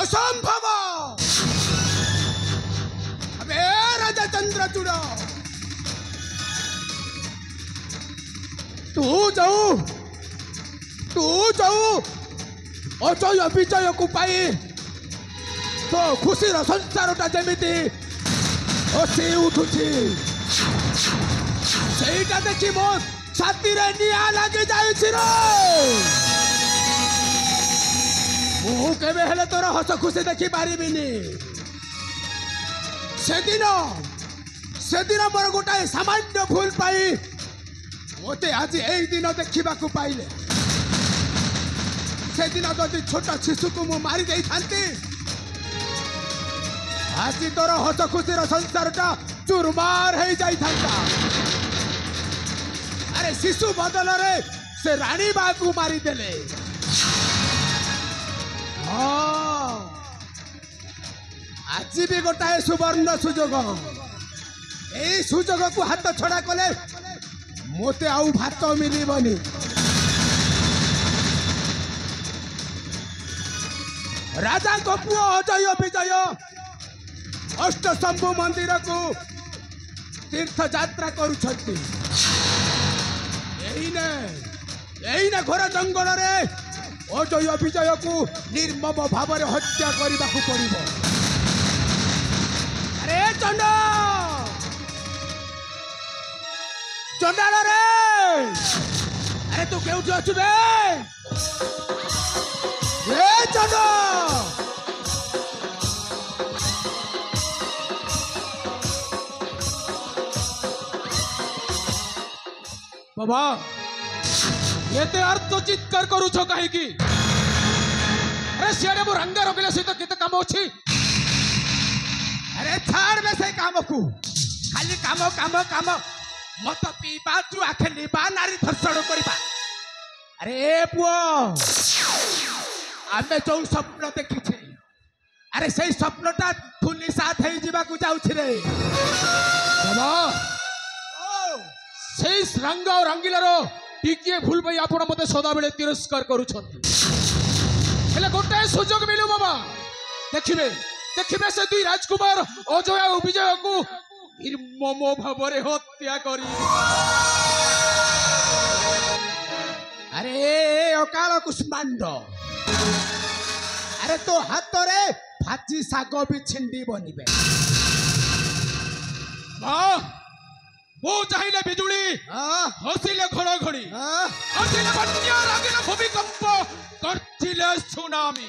असंभव अबे राजा चंद्रचूड़ तू जाऊ अजय विजय को पाई तो खुशी संसार जमी हसी उठुची ସେଇଟା ଦେଖି ମୋ ଛାତିରେ ନିଆଁ ଲାଗି ଯାଇଛି ରେ ମୁଁ କେବେ ହେଲେ ତୋର ହସ ଖୁସି ଦେଖି ପାରିବିନି ସେଦିନ ମୋର ଗୋଟାଏ ସାମାନ୍ୟ ଭୁଲ ପାଇଁ ମୋତେ ଆଜି ଏଇ ଦିନ ଦେଖିବାକୁ ପାଇଲେ ସେଦିନ ଯଦି ଛୋଟ ଶିଶୁକୁ ମୁଁ ମାରି ଦେଇଥାନ୍ତି ଆଜି ତୋର ହସ ଖୁସିର ସଂସାରଟା ଚୁରମାର ହେଇଯାଇଥାନ୍ତା अरे शिशु बदल रे से रानी बाग को मारिदेले आज भी गोटाए सुवर्ण सुजोग यही सुजोग को हाथ छड़ा कले मते आउ भात मिलबनी राजा को पुओ अजय विजय अष्टशंभु मंदिर को तीर्थ यात्रा करुछंती एईने घोर जंगल रे अजय विजय को निर्मम भाव में हत्या करने को पड़ो अरे चंडाल रे अरे तू केउठी अछु बे ए चंड बाबा ये अर्थ चित्कार करूछ कहीं अरे सियाड़े मो रंगा रखिले सहित केते काम अछि अरे छाड़ में से काम को खाली काम काम काम मत पीबा जुआ खेलिबा नारी धर्षण करबा अरे पुओ आमे जो स्वप्न देखिछे अरे सही स्वप्नटा फुली साथ हे जीवा को जाउछि रे बाबा सेई रंगा और रंगीलार टिके भूल भाई आपण मते सदा बेले तिरस्कार करूछंती हेले गोटे सुजोग मिलु बाबा देखिबे देखिबे से दुई राजकुमार अजय और विजय को निर्मम भाव रे हत्या करी अरे अकाल कुष्मांड अरे तो हाथ रे फाची साग भी छिंडी बनिबे वाह वो चाहिए बिजुली हसिले घड़घड़ी हसिले बन्या लागिले भूमिकंप करथिले सुनामी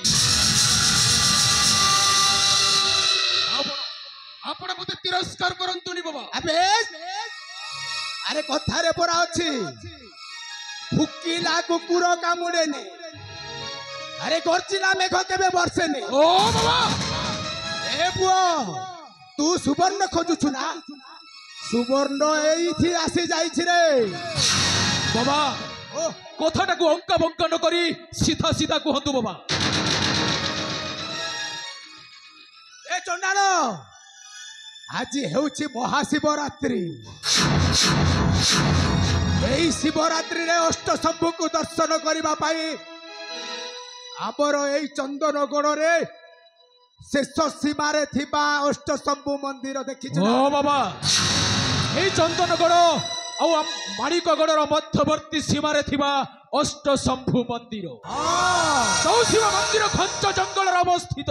आपण मते तिरस्कार करंतुनी बाबा अबे अरे कथा रे परा अछि फुकिला कुकुर कामुडेनी अरे गर्जिला मेघ केबे बरसेनी ओ बाबा ए बुआ तू सुवर्ण खोजुछु ना सुवर्ण एथि आसी जाइछि रे बाबा कथाटा को अंका बंका न करी सीधा सीधा कहतु बाबा ए चंडाल आज हेउछि महाशिवरात्रि एई शिवरात्रि रे अष्टशंभु को दर्शन करबा पाई आबर एई चंदनगढ़ रे शेष सीमा रे थिबा अष्टशंभु मंदिर देखि ओ बाबा चंदनगढ़ माणिकगढ़ मध्यवर्ती सीमार अष्टशंभु मंदिर शिव मंदिर घंच जंगल अवस्थित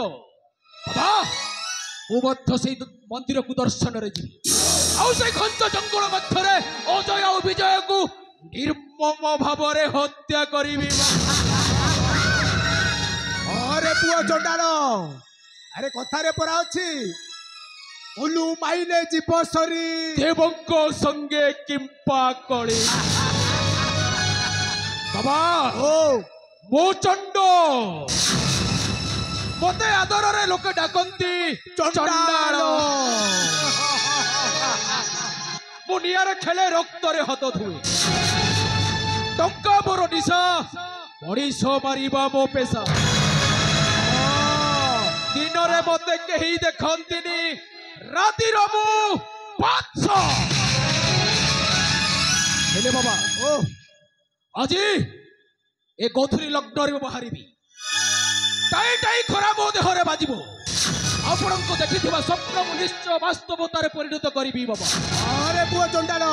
मंदिर को दर्शन घंच जंगल मध्य अजय और विजय को निर्मम भाव में हत्या करी अरे पुओ चंडाल अरे कथा रे परा अछि उलू माइले जीव सरी देवंको संगे किंपा कली बाबा ओ मो चंड मते आदर रे लोक डाकंती चंडाल मो नियारे खेले रक्त रे हाथ धुए टंका मोर निशा मनीष मारिबा मो पेशा दिन रे मते केही देखंतिनी राति रमु पाँच हेले बाबा ओ आज ए गोधुरी लग्न रे बाहरी টাই টাই খরা ମୋ ଦେହରେ ବାଜିବ ଆପଣଙ୍କୁ ଦେଖିଥିବା ସ୍ୱପ୍ନ ମୁଁ ନିଶ୍ଚୟ ବାସ୍ତବତାରେ ପରିଣତ କରିବି ବାବା। अरे पुओ चंडाल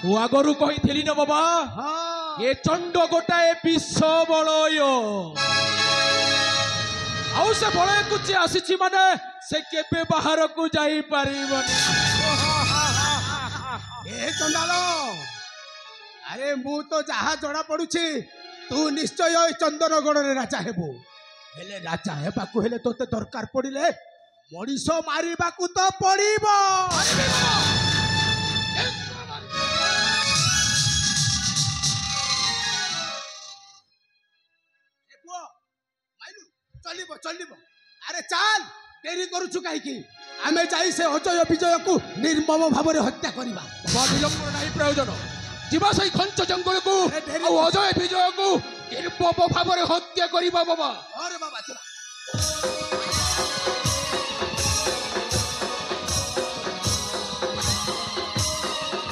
ମୁଁ ଆଗରୁ କହିଥିଲି ନା ବାବା हाँ ଏ ଚଣ୍ଡ ଗୋଟାଏ ବିଷ ବଳୟ ଆଉ ସେ ବଳୟକୁ ଯିଏ ଆସିଛି ମାନେ ସେ କେବେ ବାହାରକୁ ଯାଇପାରିବନି। ए चंडाल अरे मु तो जहा जड़ा पड़ुछि तू निश्चय ए चंदनगढ़ रे राजा हेबो हेले राजा हेबाकू हेले तोते दरकार पड़िले मଣିଷ ମାରିବାକୁ ତ ପଡିବ। ଏ ପୁଅ ମାଇଲୁ ଚଲିବ ଚଲିବ ଆରେ ଚାଲ ଡେରି କରୁଛୁ କାହିଁକି ଆମେ ଯାଇ ସେ ଅଜୟ ବିଜୟକୁ ନିର୍ମମ ଭାବରେ ହତ୍ୟା କରିବା। ବାବା ବିଳମ୍ବର ନାହିଁ ପ୍ରୟୋଜନ ଯିବା ସେଇ ଘଞ୍ଚ ଜଙ୍ଗଲକୁ ଆଉ ଅଜୟ ବିଜୟକୁ ନିର୍ମମ ଭାବରେ ହତ୍ୟା କରିବା ବାବା। अरे बाबा चला